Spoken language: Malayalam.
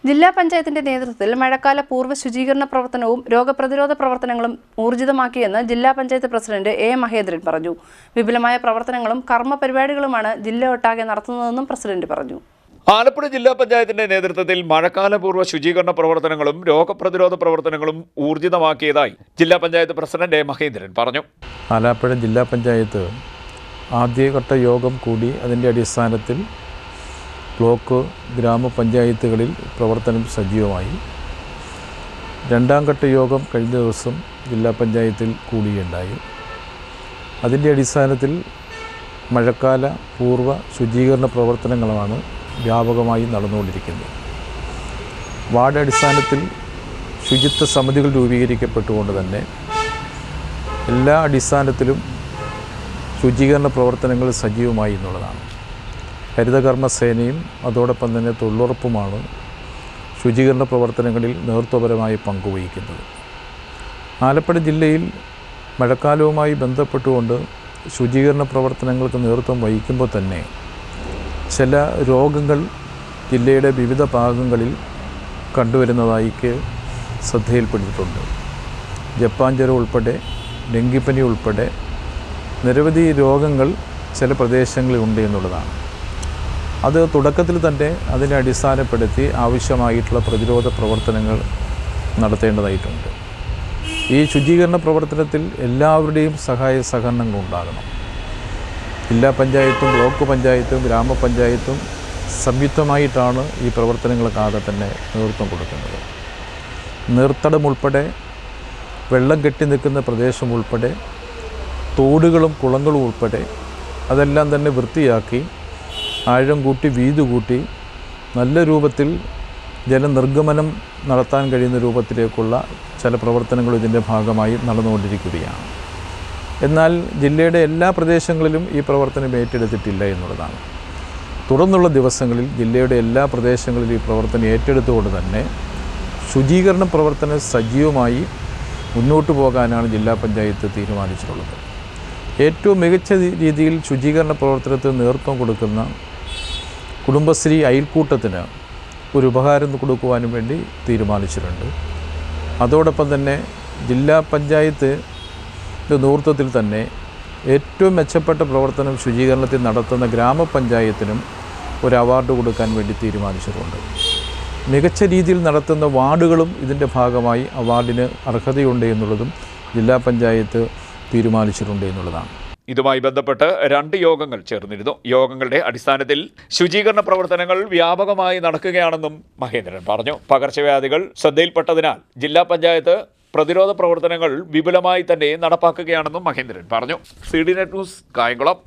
ജില്ലാ പഞ്ചായത്തിന്റെ നേതൃത്വത്തിൽ മഴക്കാല പൂർവ്വ ശുചീകരണ പ്രവർത്തനവും രോഗപ്രതിരോധ പ്രവർത്തനങ്ങളും ഊർജിതമാക്കിയെന്ന് ജില്ലാ പഞ്ചായത്ത് പ്രസിഡന്റ് എ മഹേന്ദ്രൻ പറഞ്ഞു. വിപുലമായ പ്രവർത്തനങ്ങളും കർമ്മ പരിപാടികളുമാണ് ജില്ലയൊട്ടാകെ നടത്തുന്നതെന്നും പ്രസിഡന്റ് പറഞ്ഞു. ആലപ്പുഴ ജില്ലാ പഞ്ചായത്തിന്റെ നേതൃത്വത്തിൽ മഴക്കാല പൂർവ്വ ശുചീകരണ പ്രവർത്തനങ്ങളും രോഗപ്രതിരോധ പ്രവർത്തനങ്ങളും ഊർജിതമാക്കിയതായി ജില്ലാ പഞ്ചായത്ത് പ്രസിഡന്റ് എ മഹേന്ദ്രൻ പറഞ്ഞു. ആലപ്പുഴ ജില്ലാ പഞ്ചായത്ത് ആദ്യഘട്ട യോഗം കൂടി അതിൻ്റെ അടിസ്ഥാനത്തിൽ ബ്ലോക്ക് ഗ്രാമപഞ്ചായത്തുകളിൽ പ്രവർത്തനം സജീവമായി. രണ്ടാം ഘട്ട യോഗം കഴിഞ്ഞ ദിവസം ജില്ലാ പഞ്ചായത്തിൽ കൂടിയുണ്ടായി. അതിൻ്റെ അടിസ്ഥാനത്തിൽ മഴക്കാല പൂർവ്വ ശുചീകരണ പ്രവർത്തനങ്ങളാണ് വ്യാപകമായി നടന്നുകൊണ്ടിരിക്കുന്നത്. വാർഡ് അടിസ്ഥാനത്തിൽ ശുചിത്വ സമിതികൾ രൂപീകരിക്കപ്പെട്ടുകൊണ്ട് തന്നെ എല്ലാ അടിസ്ഥാനത്തിലും ശുചീകരണ പ്രവർത്തനങ്ങൾ സജീവമായി എന്നുള്ളതാണ്. ഹരിതകർമ്മസേനയും അതോടൊപ്പം തന്നെ തൊഴിലുറപ്പുമാണ് ശുചീകരണ പ്രവർത്തനങ്ങളിൽ നേതൃത്വപരമായി പങ്കുവഹിക്കുന്നത്. ആലപ്പുഴ ജില്ലയിൽ മഴക്കാലവുമായി ബന്ധപ്പെട്ടുകൊണ്ട് ശുചീകരണ പ്രവർത്തനങ്ങൾക്ക് നേതൃത്വം വഹിക്കുമ്പോൾ തന്നെ ചില രോഗങ്ങൾ ജില്ലയുടെ വിവിധ ഭാഗങ്ങളിൽ കണ്ടുവരുന്നതായി ശ്രദ്ധയിൽപ്പെട്ടിട്ടുണ്ട്. ജപ്പാൻ ജ്വരം ഉൾപ്പെടെ ഡെങ്കിപ്പനി ഉൾപ്പെടെ നിരവധി രോഗങ്ങൾ ചില പ്രദേശങ്ങളിൽ ഉണ്ട് എന്നുള്ളതാണ്. അത് തുടക്കത്തിൽ തന്നെ അതിനെ അടിസ്ഥാനപ്പെടുത്തി ആവശ്യമായിട്ടുള്ള പ്രതിരോധ പ്രവർത്തനങ്ങൾ നടത്തേണ്ടതായിട്ടുണ്ട്. ഈ ശുചീകരണ പ്രവർത്തനത്തിൽ എല്ലാവരുടെയും സഹായ സഹകരണങ്ങൾ ഉണ്ടാകണം. ജില്ലാ പഞ്ചായത്തും ബ്ലോക്ക് പഞ്ചായത്തും ഗ്രാമപഞ്ചായത്തും സംയുക്തമായിട്ടാണ് ഈ പ്രവർത്തനങ്ങൾക്കാകെ തന്നെ നേതൃത്വം കൊടുക്കുന്നത്. നീർത്തടം ഉൾപ്പെടെ വെള്ളം കെട്ടി നിൽക്കുന്ന പ്രദേശം ഉൾപ്പെടെ തോടുകളും കുളങ്ങളും ഉൾപ്പെടെ അതെല്ലാം തന്നെ വൃത്തിയാക്കി ആഴം കൂട്ടി വീതി കൂട്ടി നല്ല രൂപത്തിൽ ജലനിർഗമനം നടത്താൻ കഴിയുന്ന രൂപത്തിലേക്കുള്ള ചില പ്രവർത്തനങ്ങളും ഇതിൻ്റെ ഭാഗമായി നടന്നുകൊണ്ടിരിക്കുകയാണ്. എന്നാൽ ജില്ലയുടെ എല്ലാ പ്രദേശങ്ങളിലും ഈ പ്രവർത്തനം ഏറ്റെടുത്തിട്ടില്ല എന്നുള്ളതാണ്. തുടർന്നുള്ള ദിവസങ്ങളിൽ ജില്ലയുടെ എല്ലാ പ്രദേശങ്ങളിലും ഈ പ്രവർത്തനം ഏറ്റെടുത്തുകൊണ്ട് തന്നെ ശുചീകരണ പ്രവർത്തനം സജീവമായി മുന്നോട്ട് പോകാനാണ് ജില്ലാ പഞ്ചായത്ത് തീരുമാനിച്ചിട്ടുള്ളത്. ഏറ്റവും മികച്ച രീതിയിൽ ശുചീകരണ പ്രവർത്തനത്തിന് നേതൃത്വം കൊടുക്കുന്ന കുടുംബശ്രീ അയൽക്കൂട്ടത്തിന് ഒരു ഉപഹാരം കൊടുക്കുവാനും വേണ്ടി തീരുമാനിച്ചിട്ടുണ്ട്. അതോടൊപ്പം തന്നെ ജില്ലാ പഞ്ചായത്ത് നേതൃത്വത്തിൽ തന്നെ ഏറ്റവും മെച്ചപ്പെട്ട പ്രവർത്തനം ശുചീകരണത്തിൽ നടത്തുന്ന ഗ്രാമപഞ്ചായത്തിനും ഒരു അവാർഡ് കൊടുക്കാൻ വേണ്ടി തീരുമാനിച്ചിട്ടുണ്ട്. മികച്ച രീതിയിൽ നടത്തുന്ന വാർഡുകളും ഇതിൻ്റെ ഭാഗമായി അവാർഡിന് അർഹതയുണ്ട് എന്നുള്ളതും ജില്ലാ പഞ്ചായത്ത് തീരുമാനിച്ചിട്ടുണ്ട് എന്നുള്ളതാണ്. ഇതുമായി ബന്ധപ്പെട്ട് 2 യോഗങ്ങൾ ചേർന്നിരുന്നു. യോഗങ്ങളുടെ അടിസ്ഥാനത്തിൽ ശുചീകരണ പ്രവർത്തനങ്ങൾ വ്യാപകമായി നടക്കുകയാണെന്നും മഹേന്ദ്രൻ പറഞ്ഞു. പകർച്ചവ്യാധികൾ ശ്രദ്ധയിൽപ്പെട്ടതിനാൽ ജില്ലാ പഞ്ചായത്ത് പ്രതിരോധ പ്രവർത്തനങ്ങൾ വിപുലമായി തന്നെ നടപ്പാക്കുകയാണെന്നും മഹേന്ദ്രൻ പറഞ്ഞു. CDNet news, Kayamkulam.